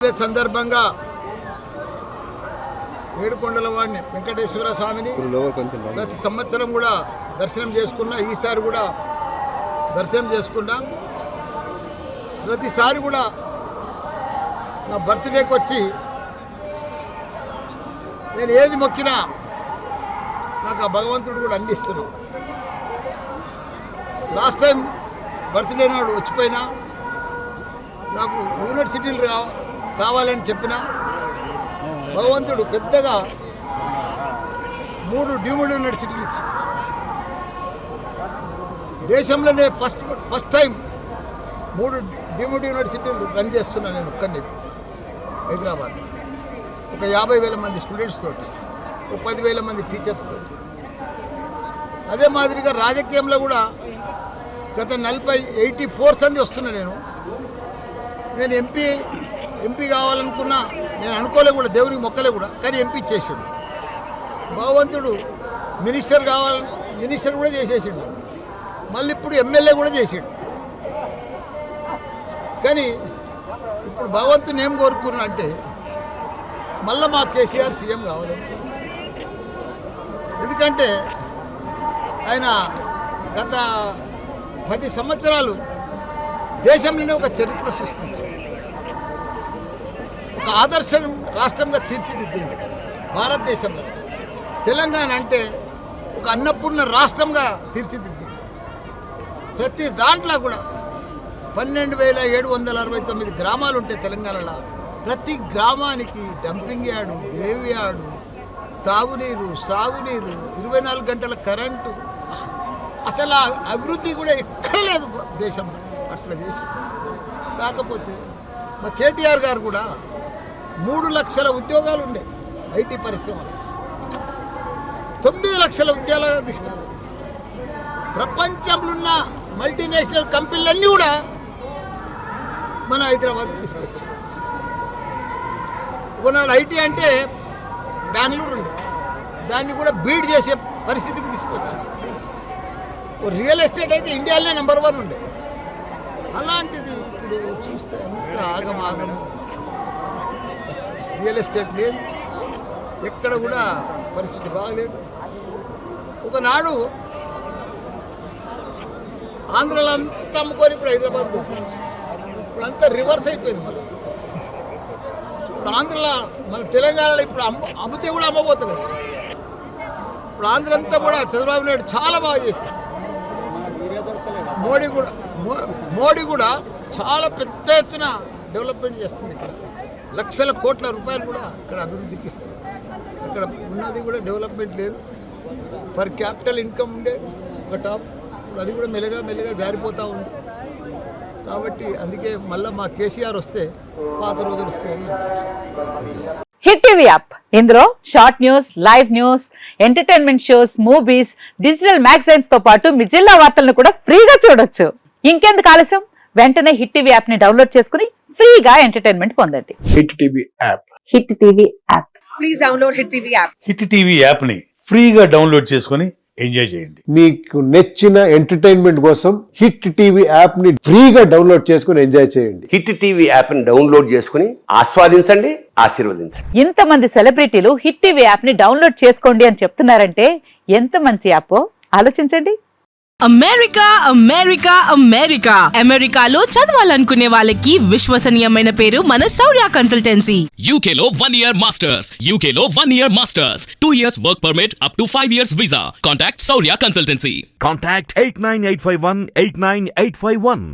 సందర్భంగా ఏడుకొండల వాడిని వెంకటేశ్వర స్వామిని ప్రతి సంవత్సరం కూడా దర్శనం చేసుకున్నా. ఈసారి కూడా దర్శనం చేసుకున్నా. ప్రతిసారి కూడా నా బర్త్డేకి వచ్చి నేను ఏది మొక్కినా నాకు ఆ భగవంతుడు కూడా అందిస్తున్నాడు. లాస్ట్ టైం బర్త్డే నాడు వచ్చిపోయినా నాకు యూనివర్సిటీలు కావాలని చెప్పిన భగవంతుడు పెద్దగా 3 డీమ్డ్ యూనివర్సిటీలు ఇచ్చి దేశంలోనే ఫస్ట్ టైం 3 డీమ్డ్ యూనివర్సిటీలు రన్ చేస్తున్నా నేను ఒక్కడిని హైదరాబాద్. ఒక 50,000 మంది స్టూడెంట్స్ తోటి, ఒక 10,000 మంది టీచర్స్ తోటి. అదే మాదిరిగా రాజకీయంలో కూడా గత 84 సంది వస్తున్నా. నేను ఎంపీ కావాలనుకున్నా. నేను అనుకోలే కూడా, దేవునికి మొక్కలే కూడా, కానీ ఎంపీ చేసాడు భగవంతుడు. మినిస్టర్ కూడా చేసేసాడు. మళ్ళీ ఇప్పుడు ఎమ్మెల్యే కూడా చేసాడు. కానీ ఇప్పుడు భగవంతుని ఏం కోరుకున్నా అంటే మళ్ళీ మా కేసీఆర్ సీఎం కావాలి. ఎందుకంటే ఆయన గత 10 సంవత్సరాలు దేశంలోనే ఒక చరిత్ర సృష్టించాడు. ఒక ఆదర్శ రాష్ట్రంగా తీర్చిదిద్దింది భారతదేశంలో. తెలంగాణ అంటే ఒక అన్నపూర్ణ రాష్ట్రంగా తీర్చిదిద్దింది. ప్రతి దాంట్లో కూడా 12,769 గ్రామాలు ఉంటాయి తెలంగాణలో. ప్రతి గ్రామానికి డంపింగ్ యార్డు, గ్రేవ్ యార్డు, తాగునీరు, సాగునీరు, 24 గంటల కరెంటు. అసలు ఆ అభివృద్ధి కూడా ఎక్కడ లేదు దేశంలో. అట్లా చేసి కాకపోతే మా కేటీఆర్ గారు కూడా 3 లక్షల ఉద్యోగాలు ఉండే ఐటీ పరిశ్రమలు, 9 లక్షల ఉద్యోగాలు తీసుకున్నారు. ప్రపంచంలో ఉన్న మల్టీనేషనల్ కంపెనీలన్నీ కూడా మన హైదరాబాద్కి తీసుకొచ్చారు. ఒకనాడు ఐటీ అంటే బెంగళూరు ఉండే, దాన్ని కూడా బీడ్ చేసే పరిస్థితికి తీసుకొచ్చారు. రియల్ ఎస్టేట్ అయితే ఇండియాలోనే నెంబర్ 1 ఉండే. అలాంటిది ఇప్పుడు చూస్తే అంత ఆగమాగం. రియల్ ఎస్టేట్ లేదు, ఎక్కడ కూడా పరిస్థితి బాగలేదు. ఒకనాడు ఆంధ్రలో అంతా అమ్ముకొని ఇప్పుడు హైదరాబాద్కు, ఇప్పుడు అంతా రివర్స్ అయిపోయింది. మళ్ళీ ఇప్పుడు ఆంధ్రలో, మన తెలంగాణలో ఇప్పుడు అమ్మితే కూడా అమ్మబోతున్నారు. ఇప్పుడు ఆంధ్ర అంతా కూడా చంద్రబాబు నాయుడు చాలా బాగా చేశారు. మోడీ కూడా చాలా పెద్ద ఎత్తున డెవలప్మెంట్ చేస్తుంది. ఇక్కడ లక్షల కోట్ల రూపాయలు కూడా ఇక్కడ అభివృద్ధికి ఇస్తుంది. ఇక్కడ ఉన్నది కూడా డెవలప్మెంట్ లేదు. ఫర్ క్యాపిటల్ ఇన్కమ్ ఉండే ఒక టాప్, ఇప్పుడు అది కూడా మెల్లగా జారిపోతూ ఉంది. కాబట్టి అందుకే మళ్ళీ మా కేసీఆర్ వస్తే పాత రోజులు వస్తాయని. హిట్ టీవీ యాప్, ఇందులో short news, live news, entertainment shows, movies, digital magazines తో పాటు మీ జిల్లా వార్తలను కూడా ఫ్రీగా చూడొచ్చు. ఇంకెందుకు ఆలస్యం, వెంటనే హిట్ టీవీ యాప్ ని డౌన్లోడ్ చేసుకుని ఫ్రీగా ఎంటర్టైన్మెంట్ పొందండి. Hit TV app. Hit TV app. Please download hit TV app. Hit TV app ని ఫ్రీగా డౌన్లోడ్ చేసుకుని ఎంజాయ్ చేయండి. మీకు నచ్చిన ఎంటర్టైన్మెంట్ కోసం హిట్ టీవీ యాప్ ని ఫ్రీగా డౌన్లోడ్ చేసుకుని ఎంజాయ్ చేయండి. హిట్ టీవీ యాప్ ని డౌన్లోడ్ చేసుకుని ఆస్వాదించండి, ఆశీర్వదించండి. ఇంతమంది సెలబ్రిటీలు హిట్ టీవీ యాప్ ని డౌన్లోడ్ చేసుకోండి అని చెప్తున్నారంటే ఎంత మంచి యాప్ ఆలోచించండి. అమెరికాలో చదవాలనుకునే వాళ్ళకి విశ్వసనీయమైన పేరు మన శౌర్య కన్సల్టెన్సీ. UK లో 1 year masters, UK లో 1 year masters, 2 years work permit up to 5 years visa. Contact Saurya Consultancy. Contact 89851 89851.